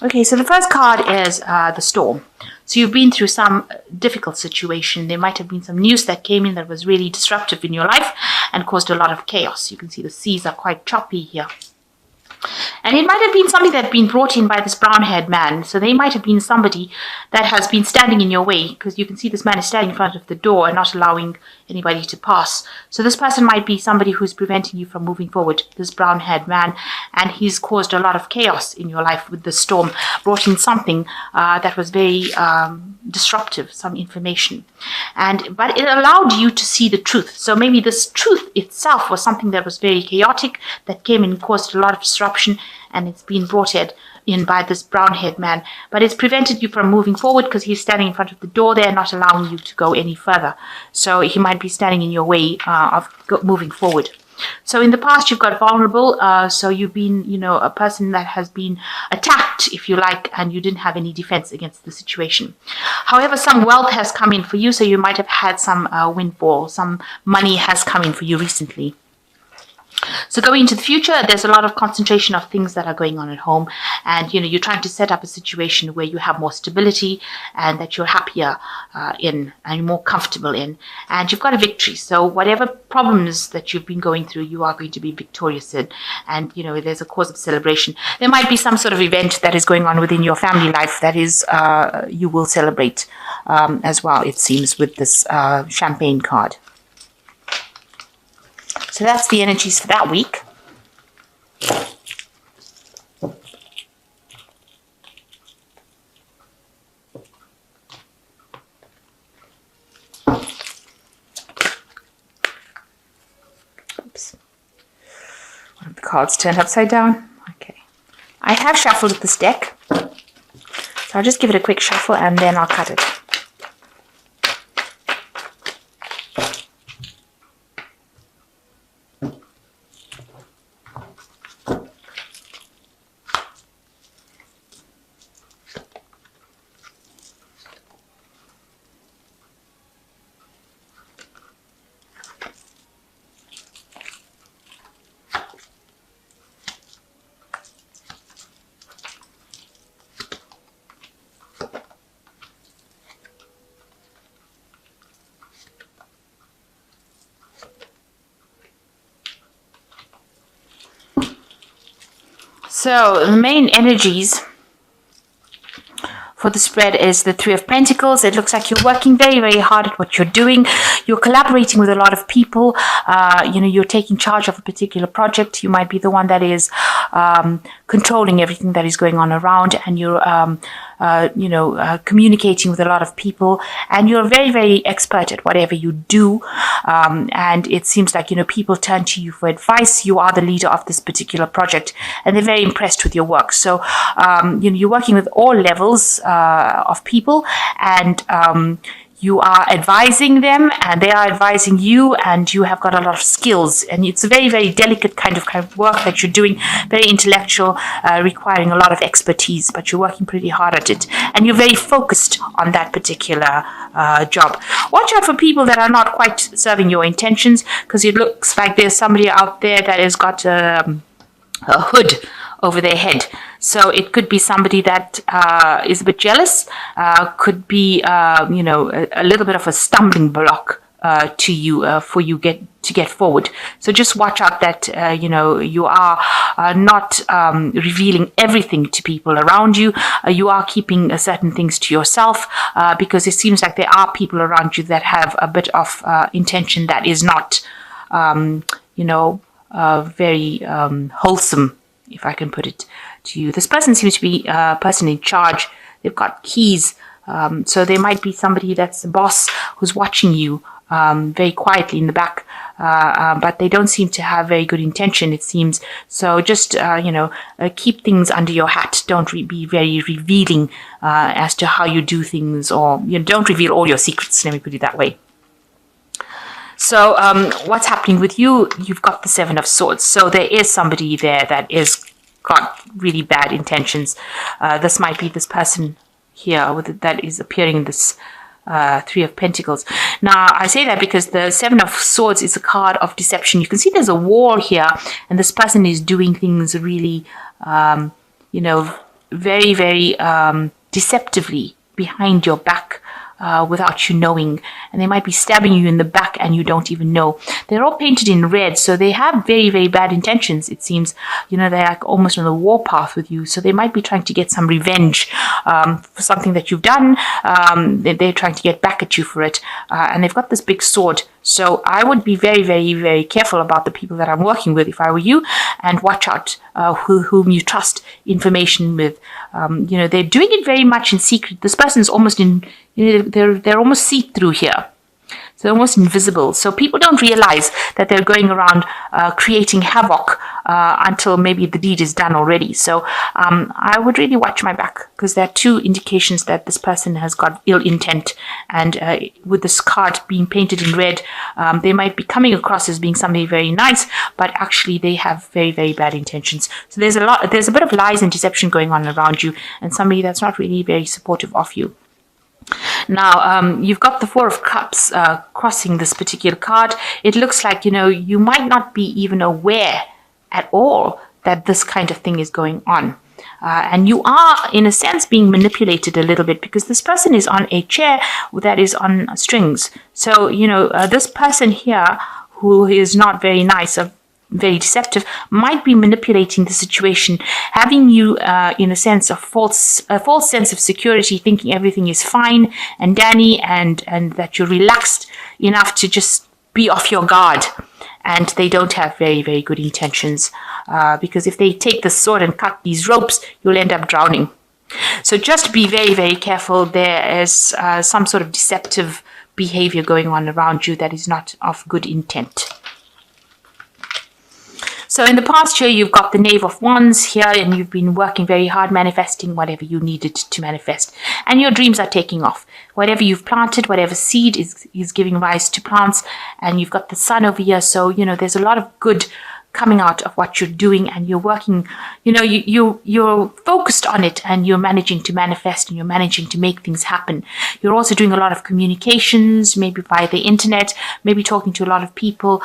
Okay, so the first card is the storm. So you've been through some difficult situation. There might have been some news that came in that was really disruptive in your life and caused a lot of chaos. You can see the seas are quite choppy here. And it might have been something that had been brought in by this brown-haired man. So they might have been somebody that has been standing in your way, because you can see this man is standing in front of the door and not allowing anybody to pass. So this person might be somebody who's preventing you from moving forward, this brown-haired man, and he's caused a lot of chaos in your life with the storm, brought in something that was very disruptive, some information. But it allowed you to see the truth. So maybe this truth itself was something that was very chaotic, that came and caused a lot of disruption, and it's been brought in by this brown-haired man. But it's prevented you from moving forward because he's standing in front of the door there, not allowing you to go any further. So he might be standing in your way of moving forward. So in the past, you've got vulnerable. So you've been, a person that has been attacked, if you like, and you didn't have any defense against the situation. However, some wealth has come in for you. So you might have had some windfall. Some money has come in for you recently. So going into the future, there's a lot of concentration of things that are going on at home, and you're trying to set up a situation where you have more stability and that you're happier in and you're more comfortable in, and you've got a victory. So whatever problems that you've been going through, you are going to be victorious in, and there's a cause of celebration. There might be some sort of event that is going on within your family life that is you will celebrate as well, it seems, with this champagne card. So that's the energies for that week. Oops. One of the cards turned upside down. Okay. I have shuffled this deck. So I'll just give it a quick shuffle and then I'll cut it. So the main energies for the spread is the Three of Pentacles. It looks like you're working very, very hard at what you're doing. You're collaborating with a lot of people. You're taking charge of a particular project. You might be the one that is controlling everything that is going on around, and you're communicating with a lot of people, and you're very, very expert at whatever you do. And it seems like, people turn to you for advice. You are the leader of this particular project, and they're very impressed with your work. So, you're working with all levels of people, and you are advising them and they are advising you, and you have got a lot of skills, and it's a very, very delicate kind of work that you're doing, very intellectual, requiring a lot of expertise, but you're working pretty hard at it, and you're very focused on that particular job. Watch out for people that are not quite serving your intentions, because it looks like there's somebody out there that has got a hood over their head. So it could be somebody that is a bit jealous, could be, a little bit of a stumbling block to you for you to get forward. So just watch out that, you are not revealing everything to people around you. You are keeping certain things to yourself, because it seems like there are people around you that have a bit of intention that is not, very wholesome, if I can put it to you. This person seems to be a person in charge. They've got keys. So there might be somebody that's a boss who's watching you very quietly in the back. But they don't seem to have very good intention, it seems. So just, keep things under your hat. Don't be very revealing as to how you do things, or don't reveal all your secrets. Let me put it that way. So what's happening with you? You've got the Seven of Swords. So there is somebody there that is got really bad intentions. This might be this person here that is appearing in this Three of Pentacles. Now, I say that because the Seven of Swords is a card of deception. You can see there's a wall here, and this person is doing things really, very, very deceptively behind your back without you knowing, and they might be stabbing you in the back and you don't even know. They're all painted in red, so they have very, very bad intentions. It seems, they're like almost on the warpath with you, so they might be trying to get some revenge for something that you've done. They're trying to get back at you for it, and they've got this big sword. So I would be very, very, very careful about the people that I'm working with if I were you, and watch out whom you trust information with. They're doing it very much in secret. This person's almost they're almost see-through here. So they're almost invisible. So people don't realize that they're going around creating havoc until maybe the deed is done already. So I would really watch my back, because there are two indications that this person has got ill intent. And with this card being painted in red, they might be coming across as being somebody very nice, but actually they have very, very bad intentions. So there's a bit of lies and deception going on around you, and somebody that's not really very supportive of you. Now, you've got the Four of Cups crossing this particular card. It looks like, you might not be even aware at all that this kind of thing is going on. And you are, in a sense, being manipulated a little bit, because this person is on a chair that is on strings. So, this person here, who is not very nice, very deceptive, might be manipulating the situation, having you in a sense of false sense of security, thinking everything is fine and dandy, and that you're relaxed enough to just be off your guard. And they don't have very, very good intentions, because if they take the sword and cut these ropes, you'll end up drowning. So just be very, very careful. There is some sort of deceptive behavior going on around you that is not of good intent. So in the past year, you've got the Knave of Wands here, and you've been working very hard manifesting whatever you needed to manifest. And your dreams are taking off. Whatever you've planted, whatever seed is giving rise to plants. And you've got the sun over here. So, there's a lot of good coming out of what you're doing, and you're working, you're focused on it, and you're managing to manifest, and you're managing to make things happen. You're also doing a lot of communications, maybe via the internet, maybe talking to a lot of people.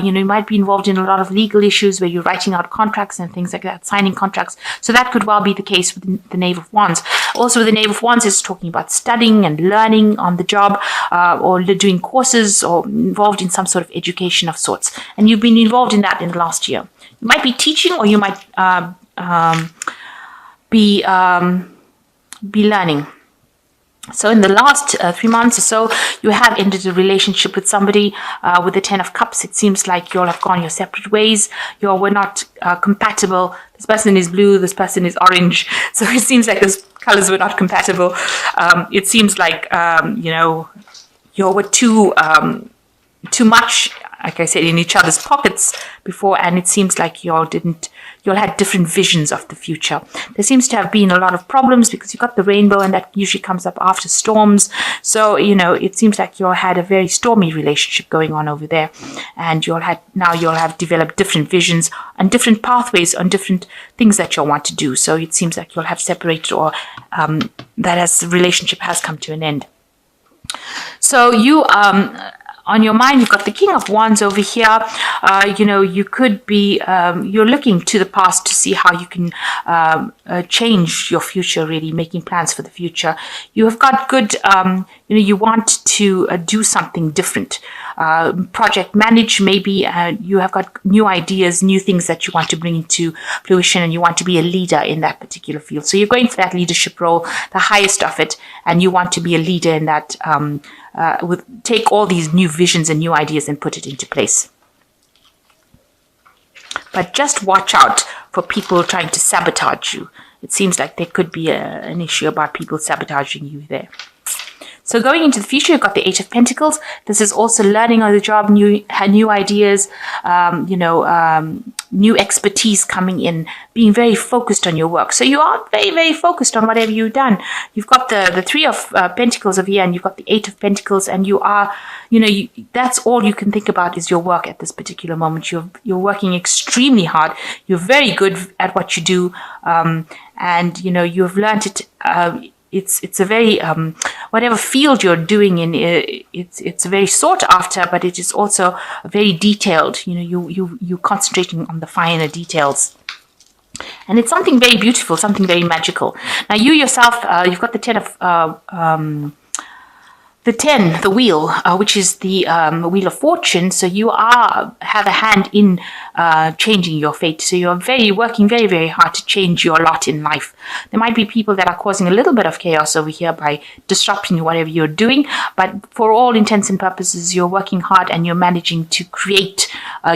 You might be involved in a lot of legal issues where you're writing out contracts and things like that, signing contracts. So that could well be the case with the Knave of Wands. Also, the Knave of Wands is talking about studying and learning on the job, or doing courses, or involved in some sort of education of sorts. And you've been involved in that in the last year. You might be teaching, or you might be learning. So in the last 3 months or so, you have ended a relationship with somebody with the Ten of Cups. It seems like you all have gone your separate ways. You all were not compatible. This person is blue, this person is orange. So it seems like those colors were not compatible. It seems like, you all were too much, like I said, in each other's pockets before, and it seems like you all had different visions of the future. There seems to have been a lot of problems, because you got the rainbow, and that usually comes up after storms. So, it seems like you all had a very stormy relationship going on over there, and you all have developed different visions and different pathways on different things that you all want to do. So it seems like you all have separated, or the relationship has come to an end. So you on your mind, you've got the King of Wands over here. You could be, you're looking to the past to see how you can change your future, really making plans for the future. You have got good, you want to do something different. Project manage, maybe you have got new ideas, new things that you want to bring into fruition, and you want to be a leader in that particular field. So you're going for that leadership role, the highest of it, and you want to be a leader in that, take all these new visions and new ideas and put it into place. But just watch out for people trying to sabotage you. It seems like there could be an issue about people sabotaging you there. So going into the future, you've got the Eight of Pentacles. This is also learning on the job, new ideas, new expertise coming in, being very focused on your work. So you are very, very focused on whatever you've done. You've got the Three of Pentacles over here, and you've got the Eight of Pentacles, and you are, that's all you can think about is your work at this particular moment. You're working extremely hard. You're very good at what you do, and you've learned it. It's a very whatever field you're doing in, it's very sought after, but it is also very detailed. You're concentrating on the finer details. And it's something very beautiful, something very magical. Now, you yourself, you've got the 10 of the 10, the wheel, which is the wheel of fortune. So you have a hand in changing your fate. So you're working very, very hard to change your lot in life. There might be people that are causing a little bit of chaos over here by disrupting whatever you're doing. But for all intents and purposes, you're working hard and you're managing to create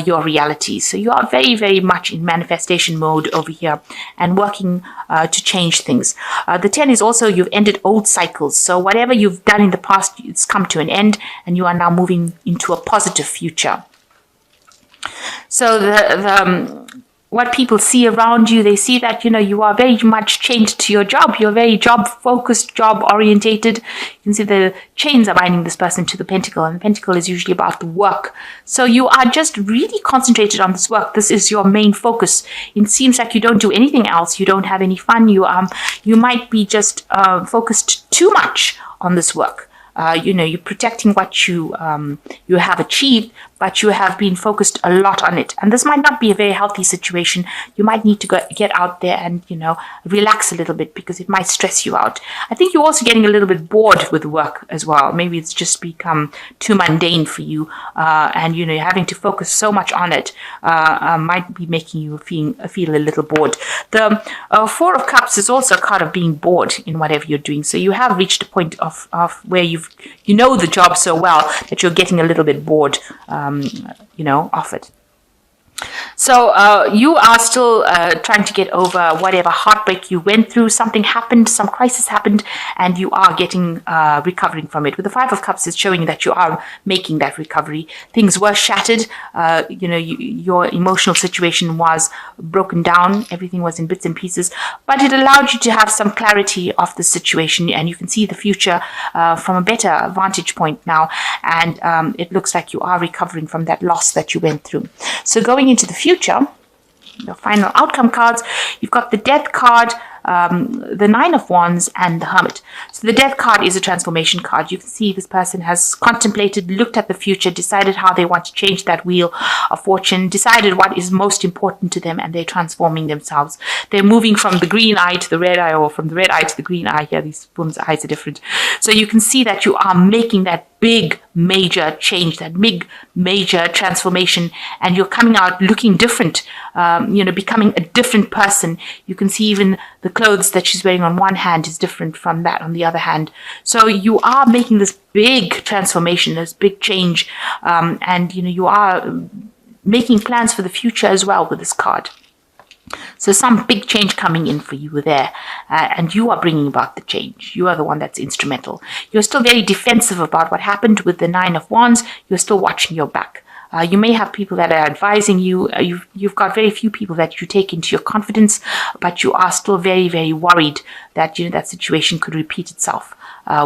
your reality. So you are very, very much in manifestation mode over here and working to change things. The 10 is also you've ended old cycles. So whatever you've done in the past, it's come to an end and you are now moving into a positive future. So what people see around you, they see that, you are very much chained to your job. You're very job focused, job orientated. You can see the chains are binding this person to the pentacle, and the pentacle is usually about the work. So you are just really concentrated on this work. This is your main focus. It seems like you don't do anything else. You don't have any fun. You might be just focused too much on this work. You're protecting what you have achieved, but you have been focused a lot on it. And this might not be a very healthy situation. You might need to get out there and, relax a little bit because it might stress you out. I think you're also getting a little bit bored with work as well. Maybe it's just become too mundane for you. And, you're having to focus so much on it might be making you feel a little bored. The Four of Cups is also a card of being bored in whatever you're doing. So you have reached a point of where you know the job so well that you're getting a little bit bored, of it. So you are still trying to get over whatever heartbreak you went through. Something happened, some crisis happened, and you are getting recovering from it. With the Five of Cups, it's showing that you are making that recovery. Things were shattered. Your emotional situation was broken down. Everything was in bits and pieces, but it allowed you to have some clarity of the situation, and you can see the future from a better vantage point now. And it looks like you are recovering from that loss that you went through. So going into the future, the final outcome cards, you've got the Death card, the Nine of Wands, and the Hermit. So the Death card is a transformation card. You can see this person has contemplated, looked at the future, decided how they want to change that wheel of fortune, decided what is most important to them, and they're transforming themselves. They're moving from the green eye to the red eye, or from the red eye to the green eye. Here, these women's eyes are different. So you can see that you are making that big major change, that big major transformation, and you're coming out looking different, becoming a different person. You can see even the clothes that she's wearing on one hand is different from that on the other hand. So you are making this big transformation, this big change, and you are making plans for the future as well with this card. So some big change coming in for you there, and you are bringing about the change. You are the one that's instrumental. You're still very defensive about what happened with the Nine of Wands. You're still watching your back. You may have people that are advising you. You've got very few people that you take into your confidence, but you are still very, very worried that that situation could repeat itself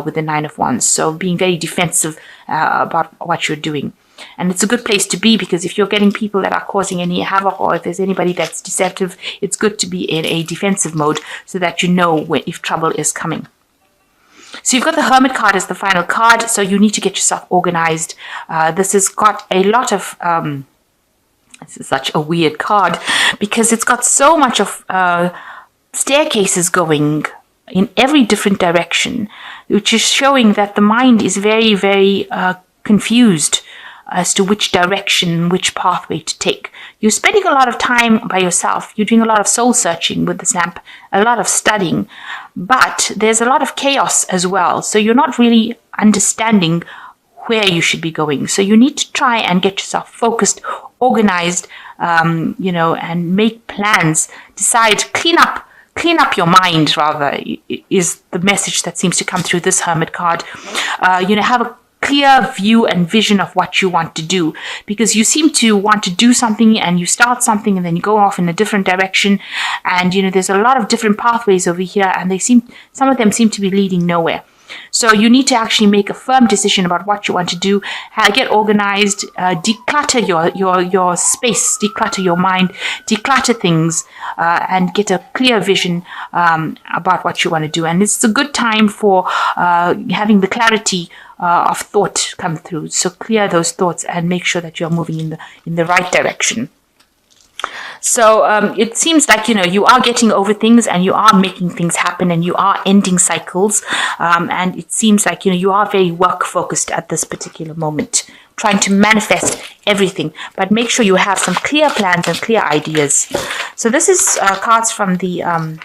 with the Nine of Wands. So being very defensive about what you're doing. And it's a good place to be, because if you're getting people that are causing any havoc, or if there's anybody that's deceptive, it's good to be in a defensive mode so that you know if trouble is coming. So you've got the Hermit card as the final card, so you need to get yourself organized. This has got a lot of... this is such a weird card, because it's got so much of staircases going in every different direction, which is showing that the mind is very, very confused as to which direction, which pathway to take. You're spending a lot of time by yourself. You're doing a lot of soul searching with this lamp, a lot of studying, but there's a lot of chaos as well. So you're not really understanding where you should be going. So you need to try and get yourself focused, organized, and make plans, decide, clean up your mind, rather, is the message that seems to come through this Hermit card. Have a clear view and vision of what you want to do, because you seem to want to do something and you start something and then you go off in a different direction, and there's a lot of different pathways over here, and some of them seem to be leading nowhere. So you need to actually make a firm decision about what you want to do, get organized, declutter your space, declutter your mind, declutter things, and get a clear vision about what you want to do. And it's a good time for having the clarity of thought come through. So clear those thoughts and make sure that you're moving in the right direction. So it seems like, you are getting over things and you are making things happen and you are ending cycles. And it seems like, you are very work focused at this particular moment, trying to manifest everything. But make sure you have some clear plans and clear ideas. So this is cards from the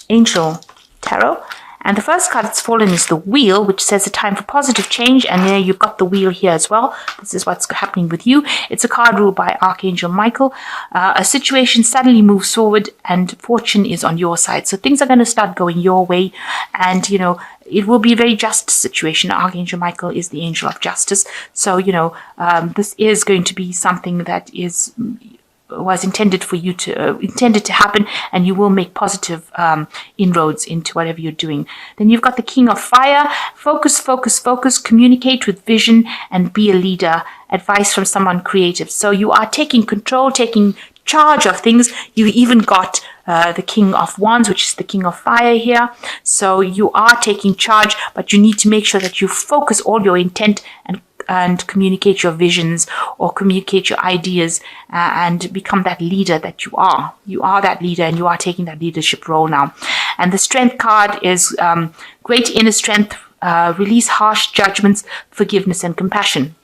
Angel Tarot. And the first card that's fallen is the Wheel, which says a time for positive change. And there you've got the Wheel here as well. This is what's happening with you. It's a card ruled by Archangel Michael. A situation suddenly moves forward and fortune is on your side. So things are going to start going your way. And, it will be a very just situation. Archangel Michael is the angel of justice. So, this is going to be something that was intended to happen, and you will make positive inroads into whatever you're doing. Then you've got the King of Fire. Focus, focus, focus, communicate with vision and be a leader. Advice from someone creative. So you are taking control, taking charge of things. You even got the King of Wands, which is the King of Fire here. So you are taking charge, but you need to make sure that you focus all your intent and communicate your visions or communicate your ideas and become that leader that you are. You are that leader and you are taking that leadership role now. And the Strength card is great inner strength, release harsh judgments, forgiveness and compassion.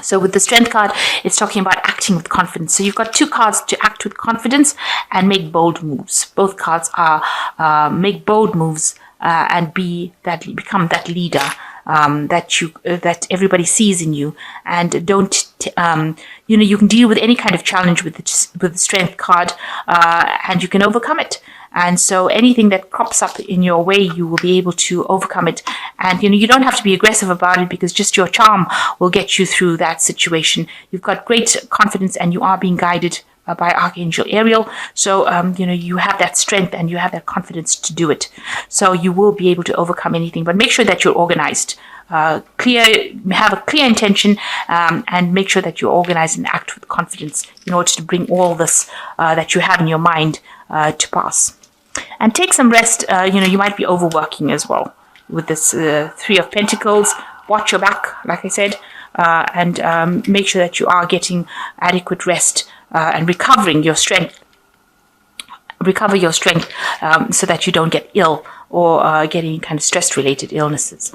So with the Strength card, it's talking about acting with confidence. So you've got two cards to act with confidence and make bold moves. Both cards are make bold moves and become that leader that everybody sees in you, and don't you can deal with any kind of challenge with the Strength card, and you can overcome it. And so anything that crops up in your way, you will be able to overcome it. And, you don't have to be aggressive about it, because just your charm will get you through that situation. You've got great confidence and you are being guided by Archangel Ariel. So, you have that strength and you have that confidence to do it. So you will be able to overcome anything, but make sure that you're organized. Have a clear intention, and make sure that you're organized and act with confidence in order to bring all this that you have in your mind to pass. And take some rest. You might be overworking as well with this Three of Pentacles. Watch your back, like I said, and make sure that you are getting adequate rest and recovering your strength. Recover your strength so that you don't get ill or get any kind of stress-related illnesses.